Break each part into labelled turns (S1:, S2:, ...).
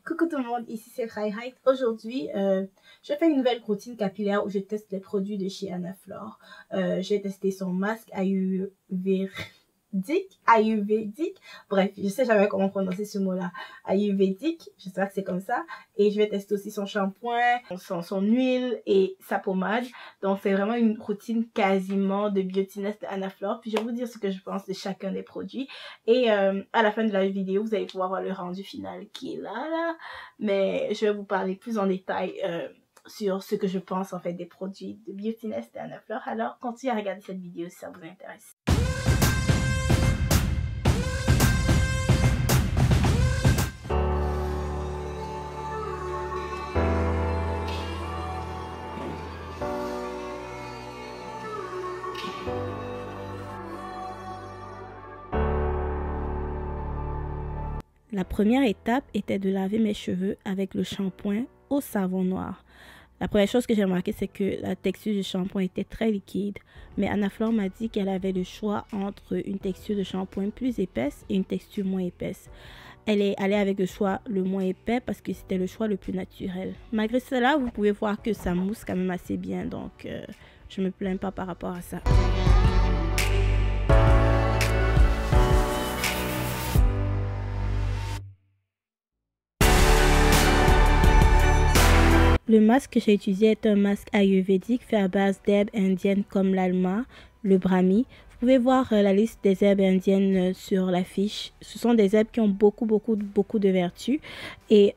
S1: Coucou tout le monde, ici c'est Hi. Aujourd'hui, je fais une nouvelle routine capillaire où je teste les produits de chez Anaflore. J'ai testé son masque ayurvédique, bref, je sais jamais comment prononcer ce mot-là, ayurvédique, j'espère que c'est comme ça. Et je vais tester aussi son shampoing, son huile et sa pommade. Donc c'est vraiment une routine quasiment de Beautiness de Anaflore. Puis je vais vous dire ce que je pense de chacun des produits. Et à la fin de la vidéo, vous allez pouvoir voir le rendu final qui est là. Mais je vais vous parler plus en détail sur ce que je pense en fait des produits de Beautiness de Anaflore. Alors continuez à regarder cette vidéo si ça vous intéresse. La première étape était de laver mes cheveux avec le shampoing au savon noir. La première chose que j'ai remarqué, c'est que la texture du shampoing était très liquide. Mais Anaflore m'a dit qu'elle avait le choix entre une texture de shampoing plus épaisse et une texture moins épaisse. Elle est allée avec le choix le moins épais parce que c'était le choix le plus naturel. Malgré cela, vous pouvez voir que ça mousse quand même assez bien. Donc, je me plains pas par rapport à ça. Le masque que j'ai utilisé est un masque ayurvédique fait à base d'herbes indiennes comme l'alma, le brahmi. Vous pouvez voir la liste des herbes indiennes sur la fiche. Ce sont des herbes qui ont beaucoup de vertus. Et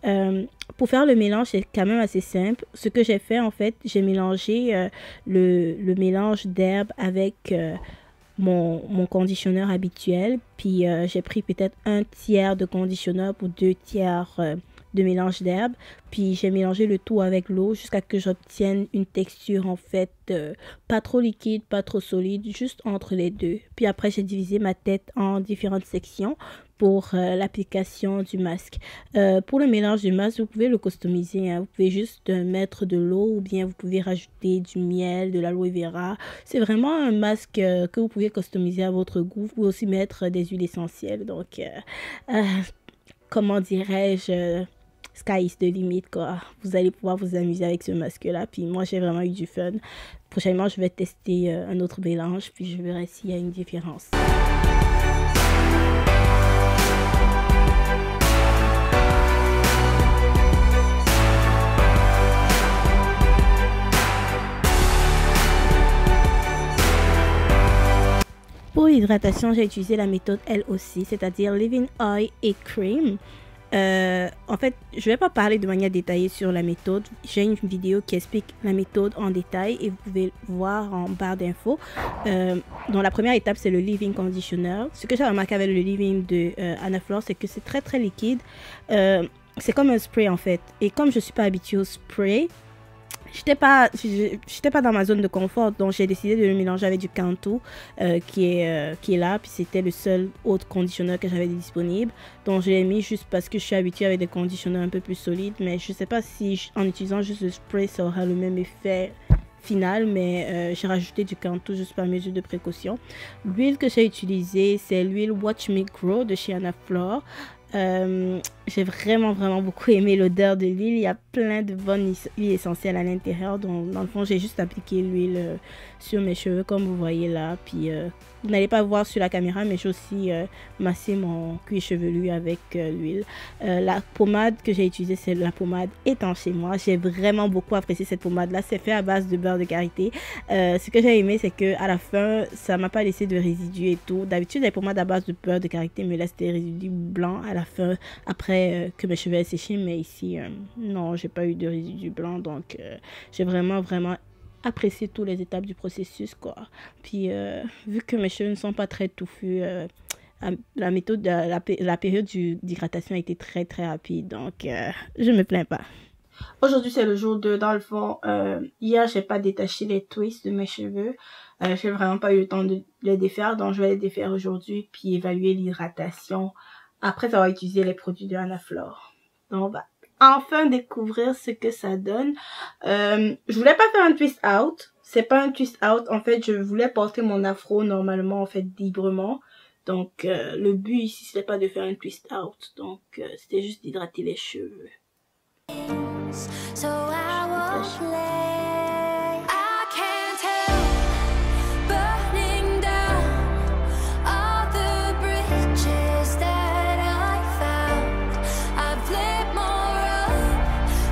S1: pour faire le mélange, c'est quand même assez simple. Ce que j'ai fait, en fait, j'ai mélangé le mélange d'herbes avec mon conditionneur habituel. Puis j'ai pris peut-être un tiers de conditionneur pour 2 tiers de mélange d'herbes, puis j'ai mélangé le tout avec l'eau jusqu'à que j'obtienne une texture en fait pas trop liquide, pas trop solide, juste entre les deux. Puis après j'ai divisé ma tête en différentes sections pour l'application du masque. Pour le mélange du masque, vous pouvez le customiser, hein. Vous pouvez juste mettre de l'eau ou bien vous pouvez rajouter du miel, de l'aloe vera. C'est vraiment un masque que vous pouvez customiser à votre goût. Vous pouvez aussi mettre des huiles essentielles. Donc, comment dirais-je, sky is the limit, quoi. Vous allez pouvoir vous amuser avec ce masque-là. Puis moi, j'ai vraiment eu du fun. Prochainement, je vais tester un autre mélange. Puis je verrai s'il y a une différence. Pour l'hydratation, j'ai utilisé la méthode LOC, c'est-à-dire Living Oil et Cream. En fait, je ne vais pas parler de manière détaillée sur la méthode. J'ai une vidéo qui explique la méthode en détail et vous pouvez voir en barre d'infos. Donc la première étape, c'est le Leave-In Conditioner. Ce que j'ai remarqué avec le Leave-In de Anaflore, c'est que c'est très liquide. C'est comme un spray en fait. Et comme je ne suis pas habituée au spray, j'étais pas dans ma zone de confort, donc j'ai décidé de le mélanger avec du Cantu qui est là, puis c'était le seul autre conditionneur que j'avais disponible, donc je l'ai mis juste parce que je suis habituée avec des conditionneurs un peu plus solides, mais je sais pas si en utilisant juste le spray ça aura le même effet final, mais j'ai rajouté du Cantu juste par mesure de précaution. L'huile que j'ai utilisée, c'est l'huile Watch Me Grow de chez Anaflore. J'ai vraiment beaucoup aimé l'odeur de l'huile. Il y a plein de bonnes huiles essentielles à l'intérieur. Donc dans le fond, j'ai juste appliqué l'huile sur mes cheveux comme vous voyez là. Puis vous n'allez pas voir sur la caméra, mais j'ai aussi massé mon cuir chevelu avec l'huile. La pommade que j'ai utilisée, c'est la pommade étanche chez moi. J'ai vraiment beaucoup apprécié cette pommade là. C'est fait à base de beurre de karité. Ce que j'ai aimé, c'est que à la fin, ça m'a pas laissé de résidus et tout. D'habitude, les pommades à base de beurre de karité me laissent des résidus blancs à la fin après que mes cheveux aient séché, mais ici non, j'ai pas eu de résidus blancs, donc j'ai vraiment apprécié toutes les étapes du processus, quoi. Puis vu que mes cheveux ne sont pas très touffus, la méthode la période d'hydratation a été très rapide, donc je me plains pas. Aujourd'hui c'est le jour 2, dans le fond hier j'ai pas détaché les twists de mes cheveux, j'ai vraiment pas eu le temps de les défaire, donc je vais les défaire aujourd'hui puis évaluer l'hydratation après avoir utilisé les produits de Anaflore. Donc on va enfin découvrir ce que ça donne. Je voulais pas faire un twist out. C'est pas un twist out. En fait, je voulais porter mon afro normalement, en fait, librement. Donc, le but ici, c'était pas de faire un twist out. Donc, c'était juste d'hydrater les cheveux. So I will play. I can't help burning down all the bridges that I found. I've lit more up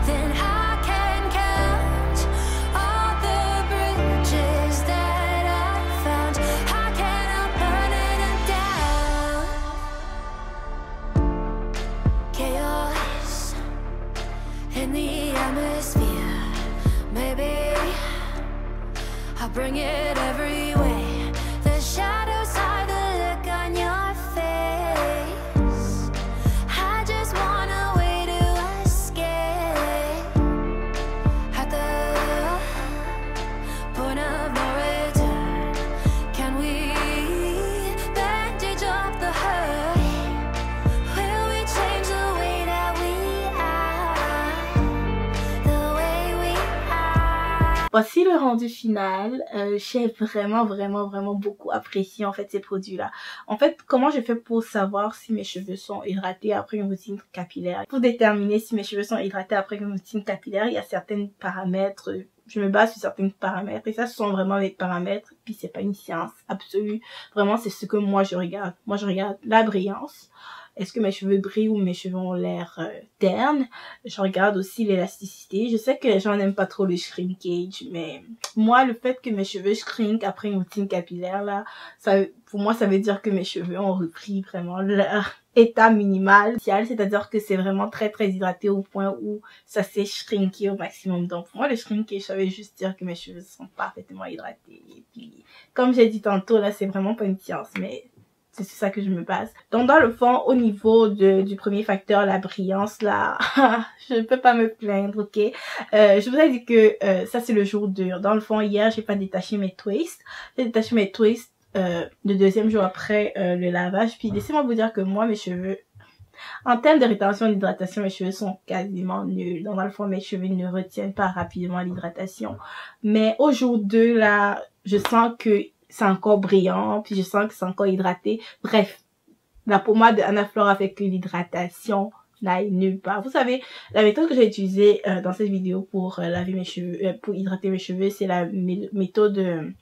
S1: than I can count. All the bridges that I found. I can't help burning them down. Chaos in the atmosphere. Maybe I'll bring it every way. The shadows hide the look on your face. I just want a way to escape. At the point of no return, can we bandage up the hurt? Will we change the way that we are? The way we are. Voici le rendu final. J'ai vraiment beaucoup apprécié en fait ces produits-là. En fait, comment je fais pour savoir si mes cheveux sont hydratés après une routine capillaire? Pour déterminer si mes cheveux sont hydratés après une routine capillaire, il y a certains paramètres. Je me base sur certains paramètres et ça, ce sont vraiment les paramètres. Puis c'est pas une science absolue. Vraiment, c'est ce que moi je regarde. Moi, je regarde la brillance. Est-ce que mes cheveux brillent ou mes cheveux ont l'air ternes? Je regarde aussi l'élasticité. Je sais que les gens n'aiment pas trop le shrinkage, mais moi, le fait que mes cheveux shrink après une routine capillaire, là, ça, pour moi, ça veut dire que mes cheveux ont repris vraiment leur état minimal. C'est-à-dire que c'est vraiment très hydraté au point où ça s'est shrinké au maximum. Donc, pour moi, le shrinkage, ça veut juste dire que mes cheveux sont parfaitement hydratés. Et puis, comme j'ai dit tantôt, là, c'est vraiment pas une science, mais c'est ça que je me base. Donc, dans le fond, au niveau du premier facteur, la brillance, là, je ne peux pas me plaindre, ok? Je vous ai dit que ça, c'est le jour 2. Dans le fond, hier, j'ai pas détaché mes twists. J'ai détaché mes twists le deuxième jour après le lavage. Puis, laissez-moi vous dire que moi, mes cheveux, en termes de rétention d'hydratation, mes cheveux sont quasiment nuls. Donc, dans le fond, mes cheveux ne retiennent pas rapidement l'hydratation. Mais au jour 2, là, je sens que c'est encore brillant, puis je sens que c'est encore hydraté. Bref, la pommade de Anaflora fait que l'hydratation n'aille nulle part. Vous savez, la méthode que j'ai utilisée dans cette vidéo pour laver mes cheveux, pour hydrater mes cheveux, c'est la méthode,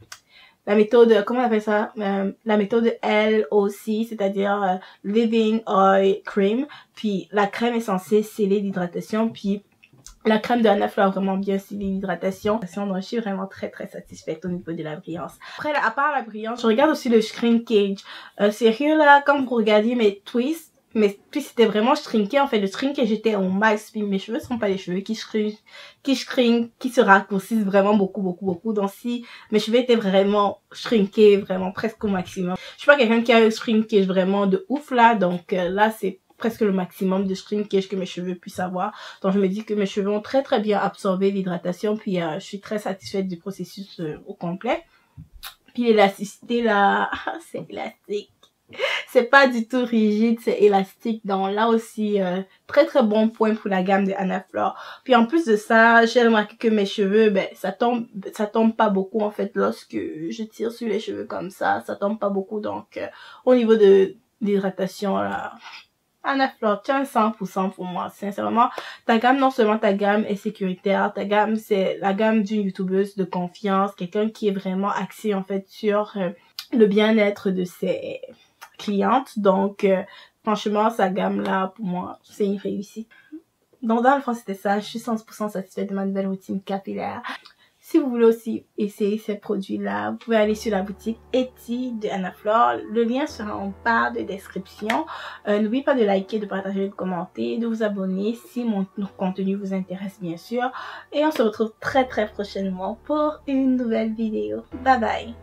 S1: comment on appelle ça? La méthode LOC, c'est-à-dire Living Oil Cream. Puis la crème est censée sceller l'hydratation, puis la crème de Anaflora a vraiment bien scellé l'hydratation. Donc, je suis vraiment très satisfaite au niveau de la brillance. Après, à part la brillance, je regarde aussi le shrinkage. Sérieux, là, quand vous regardez mes twists c'était vraiment shrinké. En fait, le shrinkage était au max. Puis mes cheveux sont pas des cheveux qui shrink, qui se raccourcissent vraiment beaucoup. Donc, si mes cheveux étaient vraiment shrinkés, vraiment presque au maximum. Je suis pas quelqu'un qui a un shrinkage vraiment de ouf, là. Donc, là, c'est presque le maximum de shrinkage que mes cheveux puissent avoir. Donc, je me dis que mes cheveux ont très bien absorbé l'hydratation. Puis, je suis très satisfaite du processus au complet. Puis, l'élasticité, là, c'est élastique. C'est pas du tout rigide, c'est élastique. Donc, là aussi, très bon point pour la gamme de Anaflora. Puis, en plus de ça, j'ai remarqué que mes cheveux, ben, ça tombe pas beaucoup, en fait, lorsque je tire sur les cheveux comme ça tombe pas beaucoup. Donc, au niveau de l'hydratation, là, Anaflora, tu as un 100% pour moi. Sincèrement, ta gamme, non seulement ta gamme est sécuritaire, ta gamme, c'est la gamme d'une youtubeuse de confiance, quelqu'un qui est vraiment axé, en fait, sur le bien-être de ses clientes. Donc, franchement, sa gamme-là, pour moi, c'est une réussite. Donc, dans le fond, c'était ça. Je suis 100% satisfaite de ma nouvelle routine capillaire. Si vous voulez aussi essayer ces produits-là, vous pouvez aller sur la boutique Etsy de Anaflora. Le lien sera en barre de description. N'oubliez pas de liker, de partager, de commenter, de vous abonner si mon contenu vous intéresse, bien sûr. Et on se retrouve très prochainement pour une nouvelle vidéo. Bye bye!